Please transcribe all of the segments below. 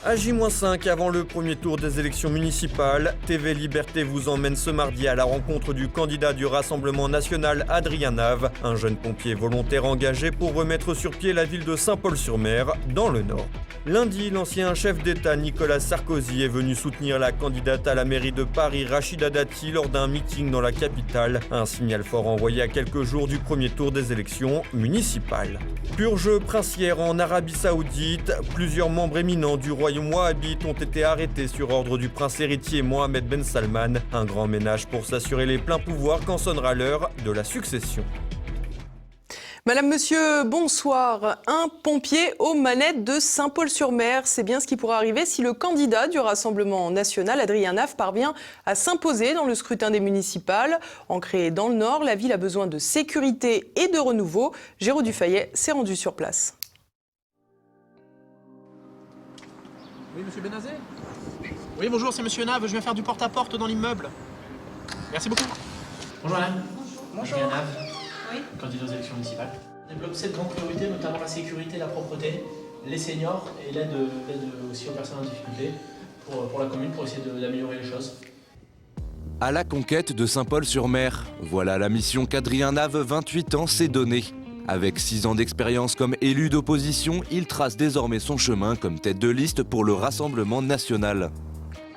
À J-5, avant le premier tour des élections municipales, TV Liberté vous emmène ce mardi à la rencontre du candidat du Rassemblement national Adrien Nave, un jeune pompier volontaire engagé pour remettre sur pied la ville de Saint-Paul-sur-Mer, dans le Nord. Lundi, l'ancien chef d'État Nicolas Sarkozy est venu soutenir la candidate à la mairie de Paris Rachida Dati lors d'un meeting dans la capitale, un signal fort envoyé à quelques jours du premier tour des élections municipales. Purge princière en Arabie Saoudite, plusieurs membres éminents du royaume wahhabite ont été arrêtés sur ordre du prince héritier Mohammed Ben Salman, un grand ménage pour s'assurer les pleins pouvoirs quand sonnera l'heure de la succession. Madame, monsieur, bonsoir. Un pompier aux manettes de Saint-Paul-sur-Mer, c'est bien ce qui pourrait arriver si le candidat du Rassemblement national, Adrien Nave, parvient à s'imposer dans le scrutin des municipales. Ancrée dans le Nord, la ville a besoin de sécurité et de renouveau. Géraud Dufayet s'est rendu sur place. Oui, monsieur Benazé ? Oui, bonjour, c'est monsieur Nave. Je viens faire du porte-à-porte dans l'immeuble. Merci beaucoup. Bonjour, madame. Bonjour. Adrien Nave. Oui. Candidat aux élections municipales. On développe 7 grandes priorités, notamment la sécurité, la propreté, les seniors et l'aide aussi aux personnes en difficulté pour la commune, pour essayer d'améliorer les choses. À la conquête de Saint-Paul-sur-Mer, voilà la mission qu'Adrien Nave, 28 ans, s'est donnée. Avec 6 ans d'expérience comme élu d'opposition, il trace désormais son chemin comme tête de liste pour le Rassemblement national.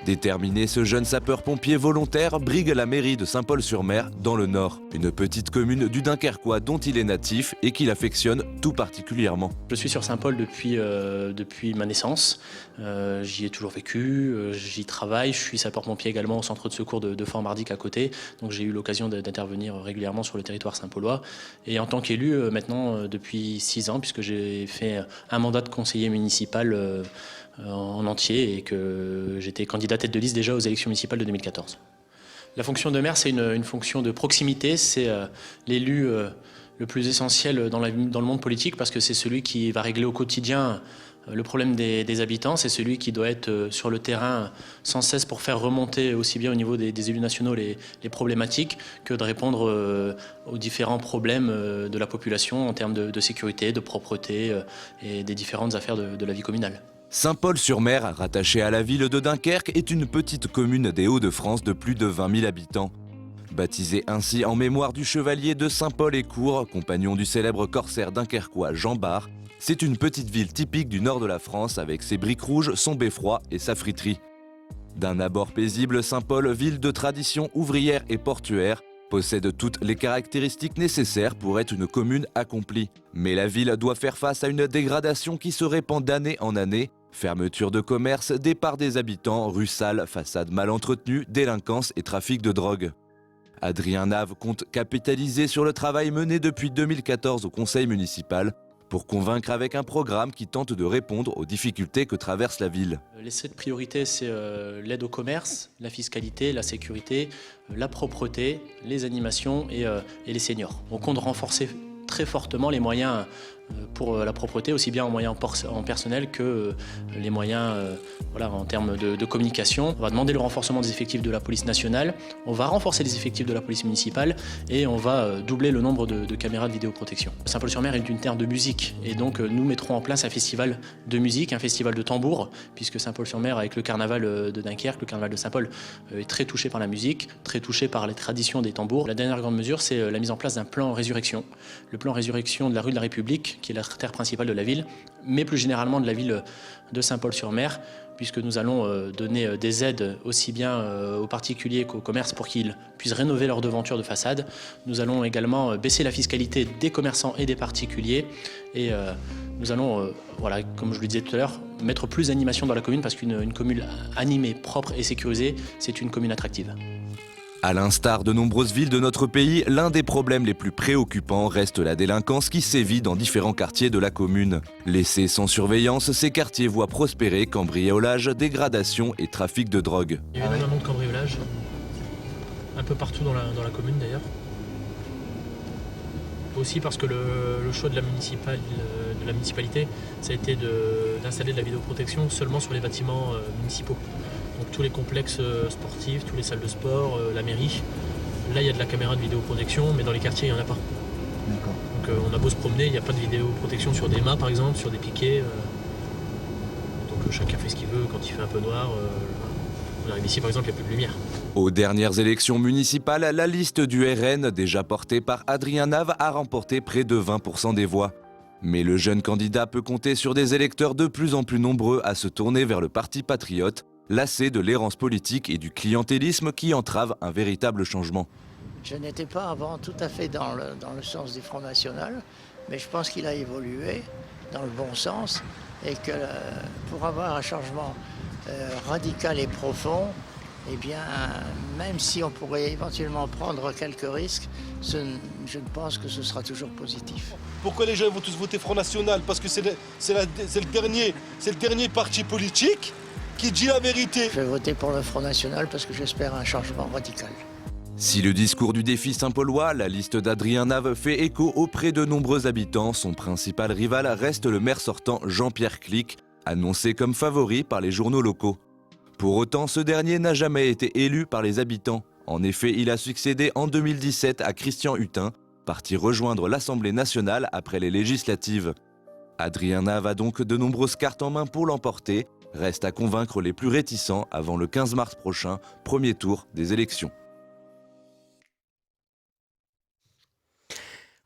Déterminé, ce jeune sapeur-pompier volontaire brigue la mairie de Saint-Paul-sur-Mer dans le Nord, une petite commune du Dunkerquois dont il est natif et qu'il affectionne tout particulièrement. Je suis sur Saint-Paul depuis ma naissance. J'y ai toujours vécu, j'y travaille. Je suis sapeur-pompier également au centre de secours de Fort-Mardic à côté. Donc j'ai eu l'occasion d'intervenir régulièrement sur le territoire saint-paulois. Et en tant qu'élu, maintenant depuis 6 ans, puisque j'ai fait un mandat de conseiller municipal en entier et que j'étais candidat tête de liste déjà aux élections municipales de 2014. La fonction de maire, c'est une fonction de proximité, c'est l'élu le plus essentiel dans le monde politique parce que c'est celui qui va régler au quotidien le problème des habitants, c'est celui qui doit être sur le terrain sans cesse pour faire remonter aussi bien au niveau des élus nationaux les problématiques que de répondre aux différents problèmes de la population en termes de sécurité, de propreté et des différentes affaires de la vie communale. Saint-Paul-sur-Mer, rattaché à la ville de Dunkerque, est une petite commune des Hauts-de-France de plus de 20 000 habitants. Baptisée ainsi en mémoire du chevalier de Saint-Paul-et-Court, compagnon du célèbre corsaire dunkerquois Jean Bart, c'est une petite ville typique du nord de la France avec ses briques rouges, son beffroi et sa friterie. D'un abord paisible, Saint-Paul, ville de tradition ouvrière et portuaire, possède toutes les caractéristiques nécessaires pour être une commune accomplie. Mais la ville doit faire face à une dégradation qui se répand d'année en année. Fermeture de commerce, départ des habitants, rues sales, façades mal entretenues, délinquance et trafic de drogue. Adrien Nave compte capitaliser sur le travail mené depuis 2014 au conseil municipal pour convaincre avec un programme qui tente de répondre aux difficultés que traverse la ville. Les 7 priorités, c'est l'aide au commerce, la fiscalité, la sécurité, la propreté, les animations et les seniors. On compte renforcer très fortement les moyens pour la propreté, aussi bien en moyens en personnel que les moyens en termes de communication. On va demander le renforcement des effectifs de la police nationale, on va renforcer les effectifs de la police municipale et on va doubler le nombre de caméras de vidéoprotection. Saint-Paul-sur-Mer est une terre de musique et donc nous mettrons en place un festival de musique, un festival de tambour, puisque Saint-Paul-sur-Mer, avec le carnaval de Dunkerque, le carnaval de Saint-Paul, est très touché par la musique, très touché par les traditions des tambours. La dernière grande mesure, c'est la mise en place d'un plan résurrection. Le plan résurrection de la rue de la République, qui est l'artère principale de la ville, mais plus généralement de la ville de Saint-Paul-sur-Mer, puisque nous allons donner des aides aussi bien aux particuliers qu'aux commerces pour qu'ils puissent rénover leurs devantures de façade. Nous allons également baisser la fiscalité des commerçants et des particuliers et nous allons, comme je le disais tout à l'heure, mettre plus d'animation dans la commune parce qu'une commune animée, propre et sécurisée, c'est une commune attractive. À l'instar de nombreuses villes de notre pays, l'un des problèmes les plus préoccupants reste la délinquance qui sévit dans différents quartiers de la commune. Laissés sans surveillance, ces quartiers voient prospérer cambriolage, dégradation et trafic de drogue. Il y a eu énormément de cambriolage, un peu partout dans la commune d'ailleurs. Aussi parce que le choix de la municipalité, ça a été d'installer de la vidéoprotection seulement sur les bâtiments municipaux. Donc tous les complexes sportifs, toutes les salles de sport, la mairie. Là, il y a de la caméra de vidéoprotection, mais dans les quartiers, il n'y en a pas. D'accord. Donc on a beau se promener, il n'y a pas de vidéoprotection sur des mâts, par exemple, sur des piquets. Donc Donc chacun fait ce qu'il veut. Quand il fait un peu noir, on arrive ici par exemple, il n'y a plus de lumière. Aux dernières élections municipales, la liste du RN, déjà portée par Adrien Nave, a remporté près de 20% des voix. Mais le jeune candidat peut compter sur des électeurs de plus en plus nombreux à se tourner vers le Parti patriote, lassé de l'errance politique et du clientélisme qui entrave un véritable changement. Je n'étais pas avant tout à fait dans le sens du Front National, mais je pense qu'il a évolué dans le bon sens et que pour avoir un changement radical et profond, eh bien, même si on pourrait éventuellement prendre quelques risques, je ne pense que ce sera toujours positif. Pourquoi les gens vont tous voter Front National? Parce que c'est le dernier parti politique qui dit la vérité. Je vais voter pour le Front National parce que j'espère un changement radical. Si le discours du défi Saint-Paulois, la liste d'Adrien Nave fait écho auprès de nombreux habitants, son principal rival reste le maire sortant Jean-Pierre Clic, annoncé comme favori par les journaux locaux. Pour autant, ce dernier n'a jamais été élu par les habitants. En effet, il a succédé en 2017 à Christian Hutin, parti rejoindre l'Assemblée nationale après les législatives. Adrien Nave a donc de nombreuses cartes en main pour l'emporter. Reste à convaincre les plus réticents avant le 15 mars prochain, premier tour des élections.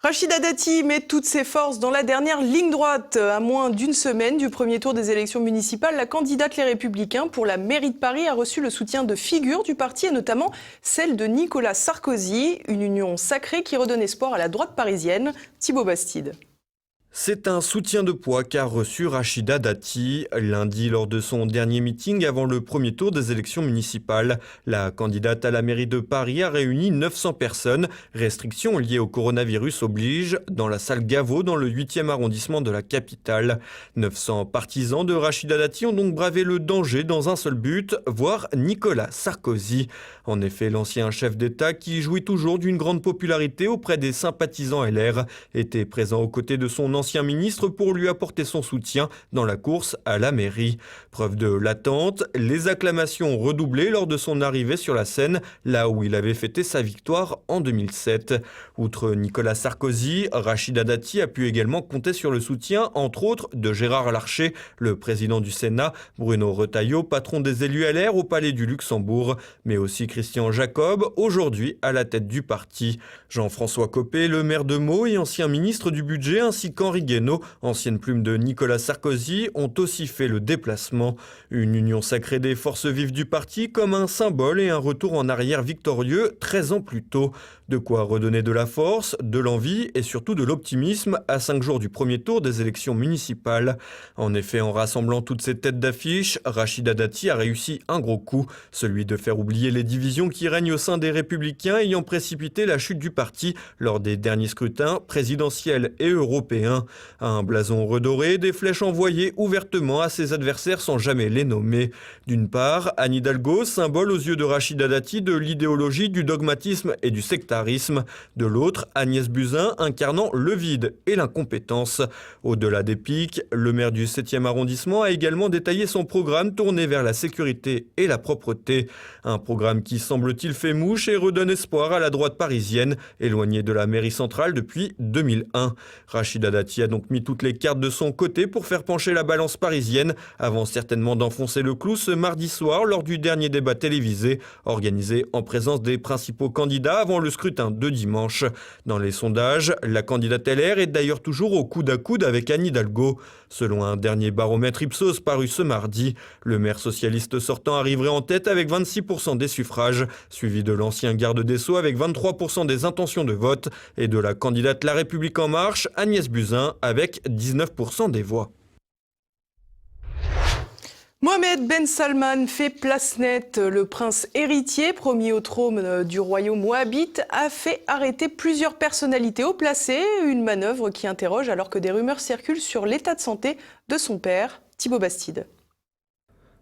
Rachida Dati met toutes ses forces dans la dernière ligne droite. À moins d'une semaine du premier tour des élections municipales, la candidate Les Républicains pour la mairie de Paris a reçu le soutien de figures du parti et notamment celle de Nicolas Sarkozy, une union sacrée qui redonne espoir à la droite parisienne. Thibaut Bastide. C'est un soutien de poids qu'a reçu Rachida Dati lundi lors de son dernier meeting avant le premier tour des élections municipales. La candidate à la mairie de Paris a réuni 900 personnes. Restrictions liées au coronavirus obligent dans la salle Gaveau dans le 8e arrondissement de la capitale. 900 partisans de Rachida Dati ont donc bravé le danger dans un seul but, voir Nicolas Sarkozy. En effet, l'ancien chef d'État, qui jouit toujours d'une grande popularité auprès des sympathisants LR, était présent aux côtés de son ancien ministre pour lui apporter son soutien dans la course à la mairie. Preuve de l'attente, les acclamations ont redoublé lors de son arrivée sur la scène, là où il avait fêté sa victoire en 2007. Outre Nicolas Sarkozy, Rachida Dati a pu également compter sur le soutien, entre autres, de Gérard Larcher, le président du Sénat, Bruno Retailleau, patron des élus LR au Palais du Luxembourg, mais aussi Christian Jacob, aujourd'hui à la tête du parti. Jean-François Copé, le maire de Meaux et ancien ministre du Budget, ainsi qu'Henri Guénaud, ancienne plume de Nicolas Sarkozy, ont aussi fait le déplacement. Une union sacrée des forces vives du parti comme un symbole et un retour en arrière victorieux 13 ans plus tôt. De quoi redonner de la force, de l'envie et surtout de l'optimisme à 5 jours du premier tour des élections municipales. En effet, en rassemblant toutes ces têtes d'affiche, Rachida Dati a réussi un gros coup, celui de faire oublier les divisions qui règnent au sein des Républicains ayant précipité la chute du parti lors des derniers scrutins présidentiels et européens. Un blason redoré, des flèches envoyées ouvertement à ses adversaires sans jamais les nommer. D'une part, Anne Hidalgo, symbole aux yeux de Rachida Dati de l'idéologie, du dogmatisme et du sectarisme. De l'autre, Agnès Buzyn, incarnant le vide et l'incompétence. Au-delà des pics, le maire du 7e arrondissement a également détaillé son programme tourné vers la sécurité et la propreté. Un programme qui, semble-t-il, fait mouche et redonne espoir à la droite parisienne, éloignée de la mairie centrale depuis 2001. Rachida Dati a donc mis toutes les cartes de son côté pour faire pencher la balance parisienne, avant certainement d'enfoncer le clou ce mardi soir lors du dernier débat télévisé, organisé en présence des principaux candidats avant le scrutin de dimanche. Dans les sondages, la candidate LR est d'ailleurs toujours au coude à coude avec Anne Hidalgo. Selon un dernier baromètre Ipsos paru ce mardi, le maire socialiste sortant arriverait en tête avec 26% des suffrages, suivi de l'ancien garde des Sceaux avec 23% des intentions de vote et de la candidate La République En Marche, Agnès Buzyn, avec 19% des voix. Mohamed Ben Salman fait place nette. Le prince héritier, promis au trône du royaume wahhabite, a fait arrêter plusieurs personnalités haut placées. Une manœuvre qui interroge alors que des rumeurs circulent sur l'état de santé de son père, Thibaut Bastide.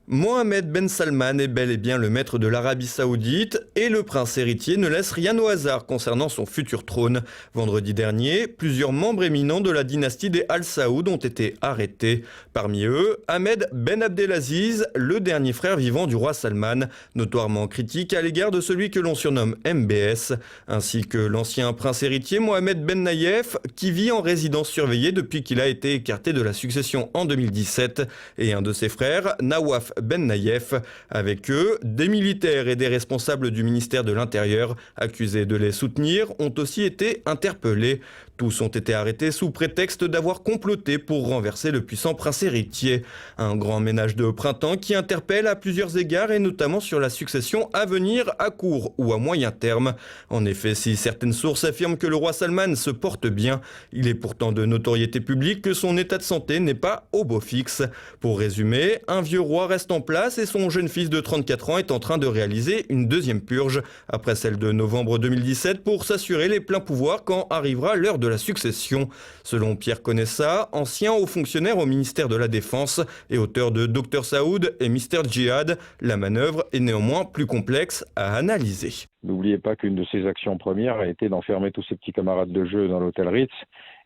Mohamed Ben Salman est bel et bien le maître de l'Arabie Saoudite et le prince héritier ne laisse rien au hasard concernant son futur trône. Vendredi dernier, plusieurs membres éminents de la dynastie des Al Saoud ont été arrêtés. Parmi eux, Ahmed Ben Abdelaziz, le dernier frère vivant du roi Salman, notoirement critique à l'égard de celui que l'on surnomme MBS, ainsi que l'ancien prince héritier Mohamed Ben Nayef, qui vit en résidence surveillée depuis qu'il a été écarté de la succession en 2017, et un de ses frères, Nawaf Ben Nayef. Avec eux, des militaires et des responsables du ministère de l'Intérieur, accusés de les soutenir, ont aussi été interpellés. Tous ont été arrêtés sous prétexte d'avoir comploté pour renverser le puissant prince héritier. Un grand ménage de printemps qui interpelle à plusieurs égards et notamment sur la succession à venir à court ou à moyen terme. En effet, si certaines sources affirment que le roi Salman se porte bien, il est pourtant de notoriété publique que son état de santé n'est pas au beau fixe. Pour résumer, un vieux roi reste en place et son jeune fils de 34 ans est en train de réaliser une deuxième purge, après celle de novembre 2017, pour s'assurer les pleins pouvoirs quand arrivera l'heure de la succession. Selon Pierre Conessa, ancien haut fonctionnaire au ministère de la Défense et auteur de Dr Saoud et Mr Djihad, la manœuvre est néanmoins plus complexe à analyser. N'oubliez pas qu'une de ses actions premières a été d'enfermer tous ses petits camarades de jeu dans l'hôtel Ritz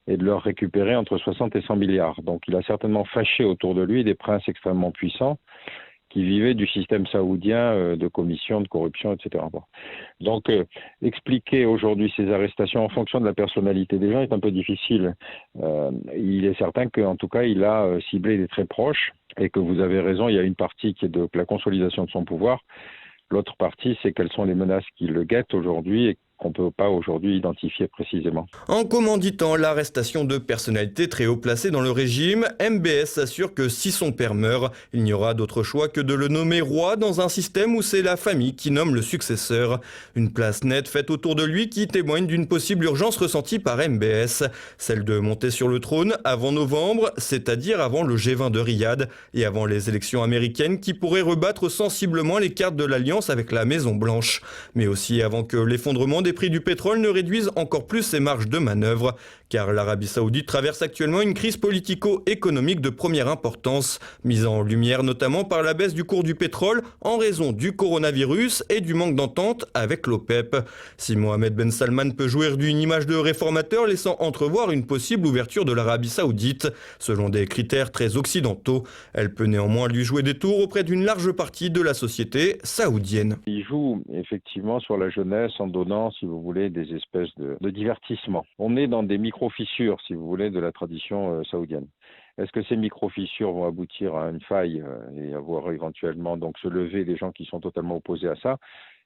et de leur récupérer entre 60 et 100 milliards. Donc il a certainement fâché autour de lui des princes extrêmement puissants qui vivaient du système saoudien de commission, de corruption, etc. Donc expliquer aujourd'hui ces arrestations en fonction de la personnalité des gens est un peu difficile. Il est certain qu'en tout cas il a ciblé des très proches et que vous avez raison, il y a une partie qui est de la consolidation de son pouvoir. L'autre partie, c'est quelles sont les menaces qui le guettent aujourd'hui et qu'on ne peut pas aujourd'hui identifier précisément. En commanditant l'arrestation de personnalités très haut placées dans le régime, MBS assure que si son père meurt, il n'y aura d'autre choix que de le nommer roi dans un système où c'est la famille qui nomme le successeur. Une place nette faite autour de lui qui témoigne d'une possible urgence ressentie par MBS, celle de monter sur le trône avant novembre, c'est-à-dire avant le G20 de Riyad et avant les élections américaines qui pourraient rebattre sensiblement les cartes de l'alliance avec la Maison Blanche, mais aussi avant que l'effondrement des prix du pétrole ne réduisent encore plus ses marges de manœuvre, car l'Arabie Saoudite traverse actuellement une crise politico-économique de première importance, mise en lumière notamment par la baisse du cours du pétrole en raison du coronavirus et du manque d'entente avec l'OPEP. Si Mohamed Ben Salman peut jouir d'une image de réformateur laissant entrevoir une possible ouverture de l'Arabie Saoudite, selon des critères très occidentaux, elle peut néanmoins lui jouer des tours auprès d'une large partie de la société saoudienne. Il joue effectivement sur la jeunesse en donnant, si vous voulez, des espèces de divertissement. On est dans des micro-fissures, si vous voulez, de la tradition saoudienne. Est-ce que ces micro-fissures vont aboutir à une faille et avoir éventuellement donc se lever des gens qui sont totalement opposés à ça?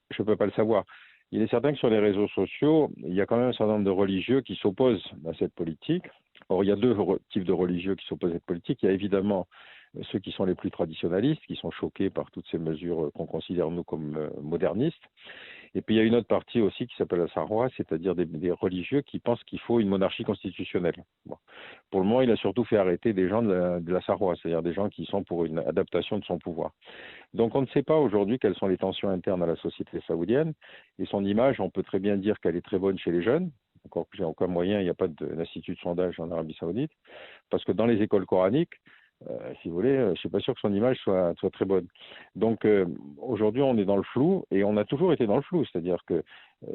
Je ne peux pas le savoir. Il est certain que sur les réseaux sociaux, il y a quand même un certain nombre de religieux qui s'opposent à cette politique. Or, il y a deux types de religieux qui s'opposent à cette politique. Il y a évidemment ceux qui sont les plus traditionalistes, qui sont choqués par toutes ces mesures qu'on considère, nous, comme modernistes. Et puis il y a une autre partie aussi qui s'appelle la Sarwa, c'est-à-dire des religieux qui pensent qu'il faut une monarchie constitutionnelle. Bon. Pour le moment, il a surtout fait arrêter des gens de la Sarwa, c'est-à-dire des gens qui sont pour une adaptation de son pouvoir. Donc on ne sait pas aujourd'hui quelles sont les tensions internes à la société saoudienne. Et son image, on peut très bien dire qu'elle est très bonne chez les jeunes. Encore que j'ai aucun moyen, il n'y a pas d'institut de sondage en Arabie Saoudite. Parce que dans les écoles coraniques, si vous voulez, je ne suis pas sûr que son image soit très bonne. Donc aujourd'hui, on est dans le flou et on a toujours été dans le flou. C'est-à-dire que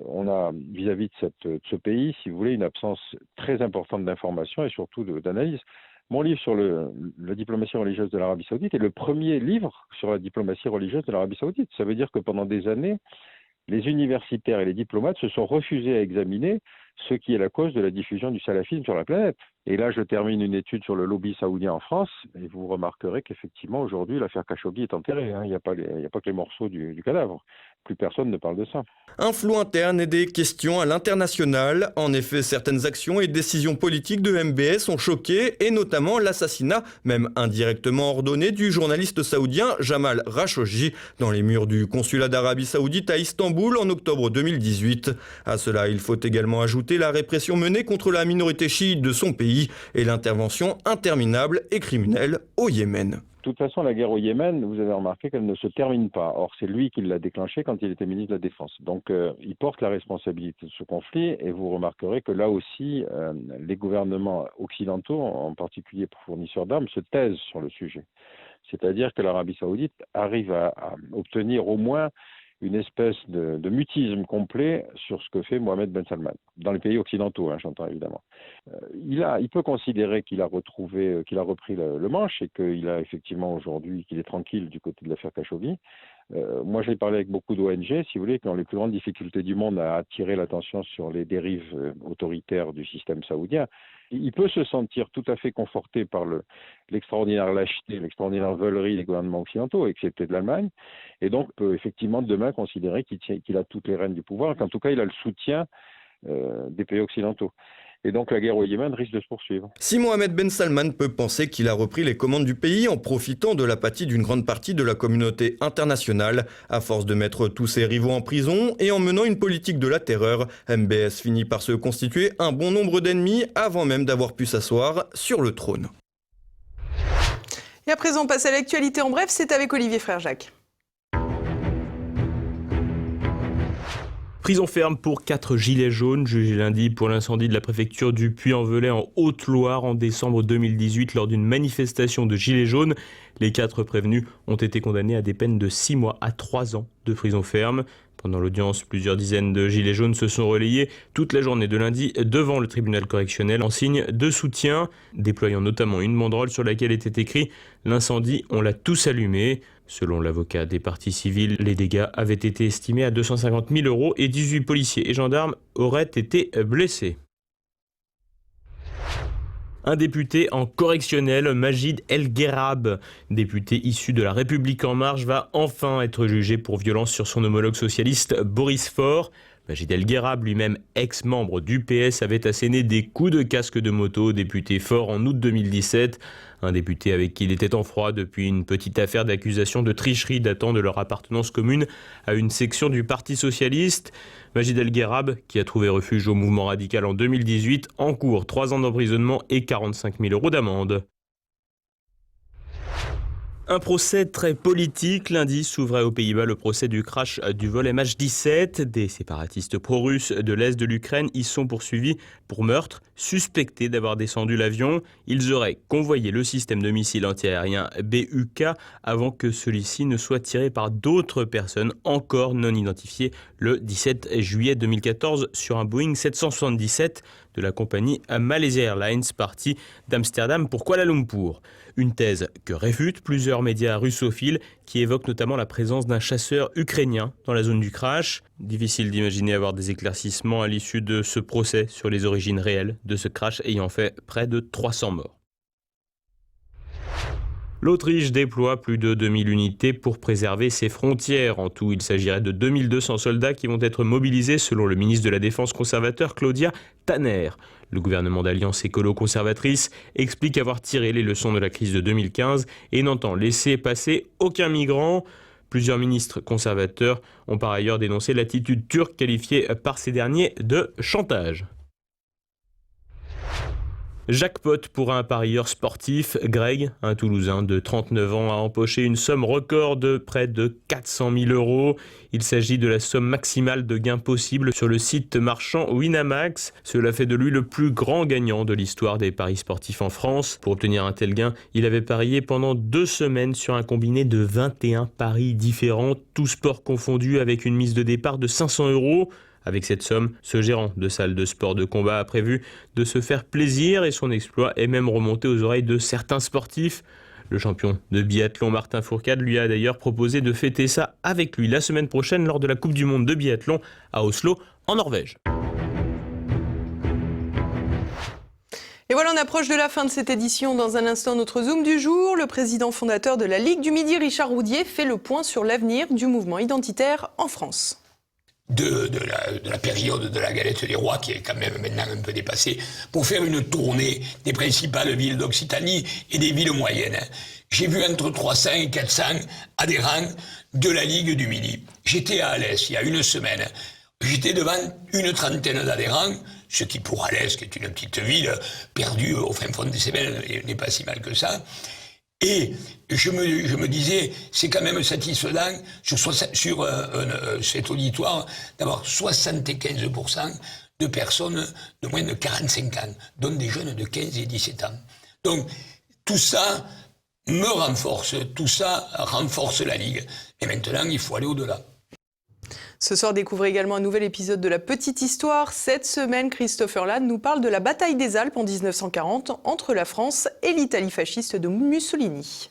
on a, vis-à-vis de ce pays, si vous voulez, une absence très importante d'information et surtout d'analyse. Mon livre sur la diplomatie religieuse de l'Arabie Saoudite est le premier livre sur la diplomatie religieuse de l'Arabie Saoudite. Ça veut dire que pendant des années, les universitaires et les diplomates se sont refusés à examiner ce qui est la cause de la diffusion du salafisme sur la planète. Et là, je termine une étude sur le lobby saoudien en France, et vous remarquerez qu'effectivement, aujourd'hui, l'affaire Khashoggi est enterrée. Il n'y a pas que les morceaux du cadavre. Plus personne ne parle de ça. Un flou interne et des questions à l'international. En effet, certaines actions et décisions politiques de MBS ont choqué, et notamment l'assassinat, même indirectement ordonné, du journaliste saoudien Jamal Khashoggi dans les murs du consulat d'Arabie Saoudite à Istanbul en octobre 2018. À cela, il faut également ajouter la répression menée contre la minorité chiite de son pays et l'intervention interminable et criminelle au Yémen. De toute façon, la guerre au Yémen, vous avez remarqué qu'elle ne se termine pas. Or, c'est lui qui l'a déclenchée quand il était ministre de la Défense. Donc, il porte la responsabilité de ce conflit et vous remarquerez que là aussi, les gouvernements occidentaux, en particulier pour fournisseurs d'armes, se taisent sur le sujet. C'est-à-dire que l'Arabie saoudite arrive à obtenir au moins une espèce de mutisme complet sur ce que fait Mohammed Ben Salman, dans les pays occidentaux, j'entends évidemment. Il peut considérer qu'il a repris le manche et qu'il a effectivement aujourd'hui, qu'il est tranquille du côté de l'affaire Khashoggi. Moi, j'ai parlé avec beaucoup d'ONG, si vous voulez, qui ont les plus grandes difficultés du monde à attirer l'attention sur les dérives autoritaires du système saoudien. Il peut se sentir tout à fait conforté par l'extraordinaire lâcheté, l'extraordinaire veulerie des gouvernements occidentaux, excepté de l'Allemagne, et donc peut effectivement demain considérer qu'il a toutes les rênes du pouvoir, qu'en tout cas il a le soutien des pays occidentaux. Et donc la guerre au Yémen risque de se poursuivre. Si Mohammed Ben Salman peut penser qu'il a repris les commandes du pays en profitant de l'apathie d'une grande partie de la communauté internationale, à force de mettre tous ses rivaux en prison et en menant une politique de la terreur, MBS finit par se constituer un bon nombre d'ennemis avant même d'avoir pu s'asseoir sur le trône. Et à présent, on passe à l'actualité en bref, c'est avec Olivier Frère-Jacques. Prison ferme pour 4 gilets jaunes, jugés lundi pour l'incendie de la préfecture du Puy-en-Velay en Haute-Loire en décembre 2018 lors d'une manifestation de gilets jaunes. Les 4 prévenus ont été condamnés à des peines de 6 mois à 3 ans de prison ferme. Pendant l'audience, plusieurs dizaines de gilets jaunes se sont relayés toute la journée de lundi devant le tribunal correctionnel en signe de soutien, déployant notamment une banderole sur laquelle était écrit « L'incendie, on l'a tous allumé ». Selon l'avocat des parties civiles, les dégâts avaient été estimés à 250 000 € et 18 policiers et gendarmes auraient été blessés. Un député en correctionnel, Majid El Guerrab, député issu de La République En Marche, va enfin être jugé pour violence sur son homologue socialiste Boris Faure. Majid El Guerrab, lui-même ex-membre du PS, avait asséné des coups de casque de moto au député Faure en août 2017. Un député avec qui il était en froid depuis une petite affaire d'accusation de tricherie datant de leur appartenance commune à une section du Parti socialiste. Majid El Guerrab, qui a trouvé refuge au mouvement radical en 2018, encourt 3 ans d'emprisonnement et 45 000 € d'amende. Un procès très politique. Lundi s'ouvrait aux Pays-Bas le procès du crash du vol MH17. Des séparatistes pro-russes de l'Est de l'Ukraine y sont poursuivis pour meurtre, suspectés d'avoir descendu l'avion. Ils auraient convoyé le système de missiles antiaériens BUK avant que celui-ci ne soit tiré par d'autres personnes encore non identifiées le 17 juillet 2014 sur un Boeing 777 de la compagnie Malaysia Airlines partie d'Amsterdam pour Kuala Lumpur. Une thèse que réfutent plusieurs médias russophiles qui évoquent notamment la présence d'un chasseur ukrainien dans la zone du crash. Difficile d'imaginer avoir des éclaircissements à l'issue de ce procès sur les origines réelles de ce crash ayant fait près de 300 morts. L'Autriche déploie plus de 2000 unités pour préserver ses frontières. En tout, il s'agirait de 2200 soldats qui vont être mobilisés selon le ministre de la Défense conservateur Claudia Tanner. Le gouvernement d'Alliance écolo-conservatrice explique avoir tiré les leçons de la crise de 2015 et n'entend laisser passer aucun migrant. Plusieurs ministres conservateurs ont par ailleurs dénoncé l'attitude turque qualifiée par ces derniers de chantage. Jackpot pour un parieur sportif. Greg, un Toulousain de 39 ans, a empoché une somme record de près de 400 000 €. Il s'agit de la somme maximale de gains possible sur le site marchand Winamax. Cela fait de lui le plus grand gagnant de l'histoire des paris sportifs en France. Pour obtenir un tel gain, il avait parié pendant 2 semaines sur un combiné de 21 paris différents, tous sports confondus, avec une mise de départ de 500 €. Avec cette somme, ce gérant de salle de sport de combat a prévu de se faire plaisir et son exploit est même remonté aux oreilles de certains sportifs. Le champion de biathlon Martin Fourcade lui a d'ailleurs proposé de fêter ça avec lui la semaine prochaine lors de la Coupe du Monde de biathlon à Oslo, en Norvège. Et voilà, on approche de la fin de cette édition. Dans un instant, notre Zoom du jour. Le président fondateur de la Ligue du Midi, Richard Roudier, fait le point sur l'avenir du mouvement identitaire en France. De la période de la galette des rois, qui est quand même maintenant un peu dépassée, pour faire une tournée des principales villes d'Occitanie et des villes moyennes. J'ai vu entre 300 et 400 adhérents de la Ligue du Midi. J'étais à Alès il y a une semaine. J'étais devant une trentaine d'adhérents, ce qui pour Alès, qui est une petite ville perdue au fin fond des Cévennes, n'est pas si mal que ça. Et je me disais, c'est quand même satisfaisant sur cet auditoire d'avoir 75% de personnes de moins de 45 ans, dont des jeunes de 15 et 17 ans. Donc tout ça me renforce. Tout ça renforce la Ligue. Et maintenant, il faut aller au-delà. Ce soir, découvrez également un nouvel épisode de La Petite Histoire. Cette semaine, Christopher Lannes nous parle de la bataille des Alpes en 1940 entre la France et l'Italie fasciste de Mussolini.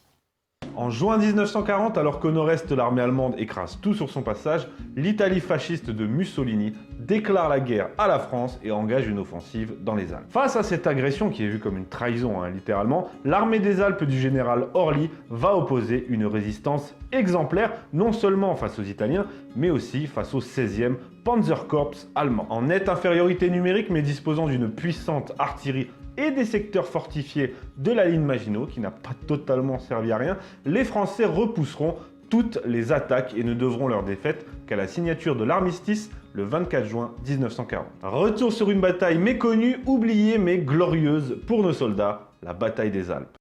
En juin 1940, alors qu'au nord-est l'armée allemande écrase tout sur son passage, l'Italie fasciste de Mussolini déclare la guerre à la France et engage une offensive dans les Alpes. Face à cette agression qui est vue comme une trahison, littéralement, l'armée des Alpes du général Orly va opposer une résistance exemplaire, non seulement face aux Italiens, mais aussi face au 16e Panzerkorps allemand. En nette infériorité numérique, mais disposant d'une puissante artillerie et des secteurs fortifiés de la ligne Maginot, qui n'a pas totalement servi à rien, les Français repousseront toutes les attaques et ne devront leur défaite qu'à la signature de l'armistice le 24 juin 1940. Retour sur une bataille méconnue, oubliée mais glorieuse pour nos soldats, la bataille des Alpes.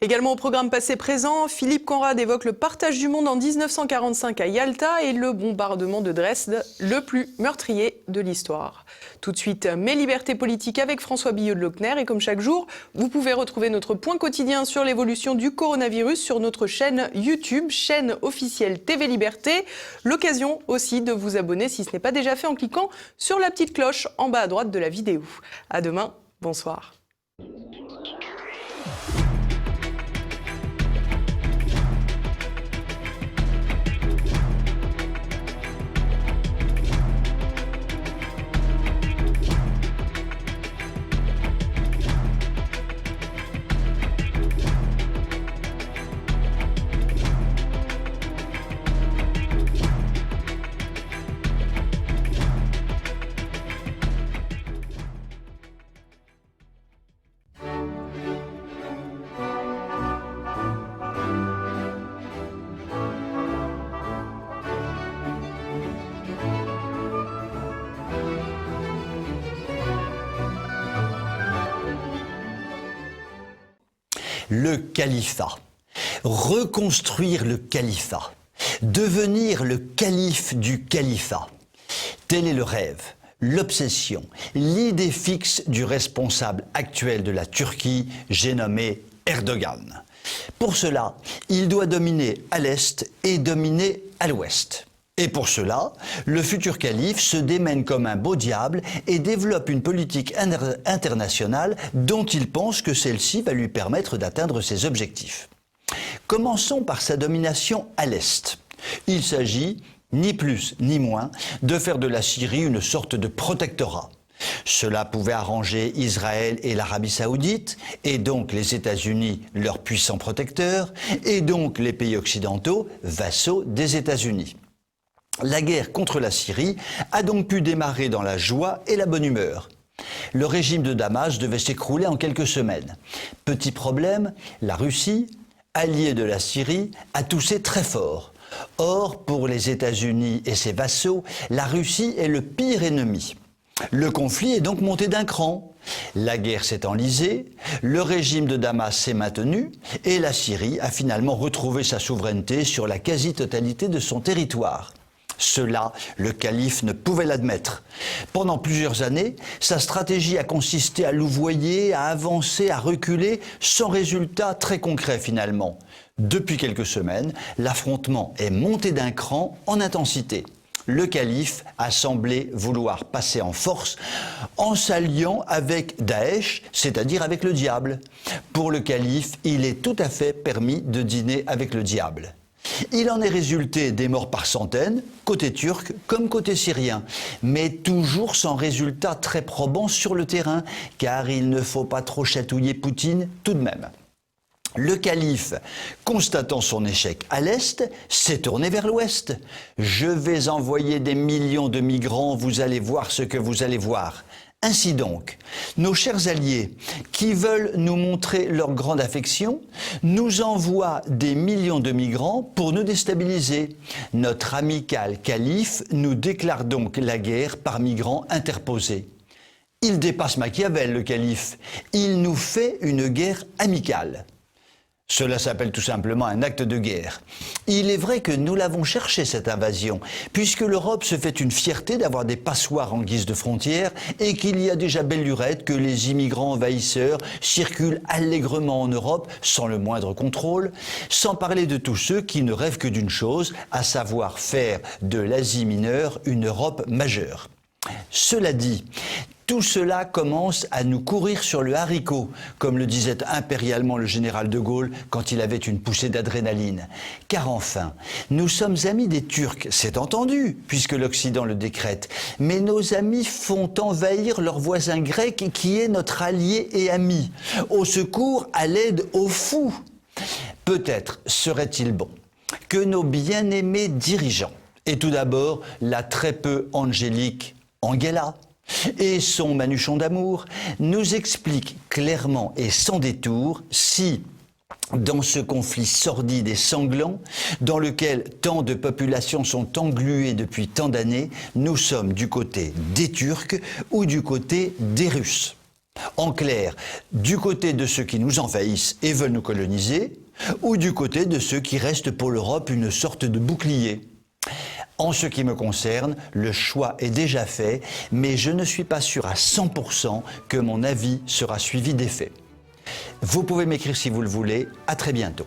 Également au programme passé-présent, Philippe Conrad évoque le partage du monde en 1945 à Yalta et le bombardement de Dresde, le plus meurtrier de l'histoire. Tout de suite, mes libertés politiques avec François Billot de Lochner. Et comme chaque jour, vous pouvez retrouver notre point quotidien sur l'évolution du coronavirus sur notre chaîne YouTube, chaîne officielle TV Liberté. L'occasion aussi de vous abonner si ce n'est pas déjà fait en cliquant sur la petite cloche en bas à droite de la vidéo. À demain, bonsoir. Le califat. Reconstruire le califat. Devenir le calife du califat. Tel est le rêve, l'obsession, l'idée fixe du responsable actuel de la Turquie, j'ai nommé Erdogan. Pour cela, il doit dominer à l'est et dominer à l'ouest. Et pour cela, le futur calife se démène comme un beau diable et développe une politique internationale dont il pense que celle-ci va lui permettre d'atteindre ses objectifs. Commençons par sa domination à l'Est. Il s'agit, ni plus ni moins, de faire de la Syrie une sorte de protectorat. Cela pouvait arranger Israël et l'Arabie Saoudite, et donc les États-Unis, leurs puissants protecteurs, et donc les pays occidentaux, vassaux des États-Unis. La guerre contre la Syrie a donc pu démarrer dans la joie et la bonne humeur. Le régime de Damas devait s'écrouler en quelques semaines. Petit problème, la Russie, alliée de la Syrie, a toussé très fort. Or, pour les États-Unis et ses vassaux, la Russie est le pire ennemi. Le conflit est donc monté d'un cran. La guerre s'est enlisée, le régime de Damas s'est maintenu et la Syrie a finalement retrouvé sa souveraineté sur la quasi-totalité de son territoire. Cela, le calife ne pouvait l'admettre. Pendant plusieurs années, sa stratégie a consisté à louvoyer, à avancer, à reculer, sans résultat très concret finalement. Depuis quelques semaines, l'affrontement est monté d'un cran en intensité. Le calife a semblé vouloir passer en force en s'alliant avec Daesh, c'est-à-dire avec le diable. Pour le calife, il est tout à fait permis de dîner avec le diable. Il en est résulté des morts par centaines, côté turc comme côté syrien, mais toujours sans résultat très probant sur le terrain, car il ne faut pas trop chatouiller Poutine tout de même. Le calife, constatant son échec à l'Est, s'est tourné vers l'Ouest. « Je vais envoyer des millions de migrants, vous allez voir ce que vous allez voir ». Ainsi donc, nos chers alliés, qui veulent nous montrer leur grande affection, nous envoient des millions de migrants pour nous déstabiliser. Notre amical calife nous déclare donc la guerre par migrants interposés. Il dépasse Machiavel, le calife. Il nous fait une guerre amicale. Cela s'appelle tout simplement un acte de guerre. Il est vrai que nous l'avons cherché, cette invasion, puisque l'Europe se fait une fierté d'avoir des passoires en guise de frontières et qu'il y a déjà belle lurette que les immigrants envahisseurs circulent allègrement en Europe sans le moindre contrôle, sans parler de tous ceux qui ne rêvent que d'une chose, à savoir faire de l'Asie mineure une Europe majeure. Cela dit, tout cela commence à nous courir sur le haricot, comme le disait impérialement le général de Gaulle quand il avait une poussée d'adrénaline. Car enfin, nous sommes amis des Turcs, c'est entendu, puisque l'Occident le décrète. Mais nos amis font envahir leur voisin grec qui est notre allié et ami. Au secours, à l'aide aux fous. Peut-être serait-il bon que nos bien-aimés dirigeants, et tout d'abord la très peu angélique Angela, et son Manuchon d'amour, nous explique clairement et sans détour si, dans ce conflit sordide et sanglant, dans lequel tant de populations sont engluées depuis tant d'années, nous sommes du côté des Turcs ou du côté des Russes. En clair, du côté de ceux qui nous envahissent et veulent nous coloniser, ou du côté de ceux qui restent pour l'Europe une sorte de bouclier. En ce qui me concerne, le choix est déjà fait, mais je ne suis pas sûr à 100% que mon avis sera suivi des faits. Vous pouvez m'écrire si vous le voulez. À très bientôt.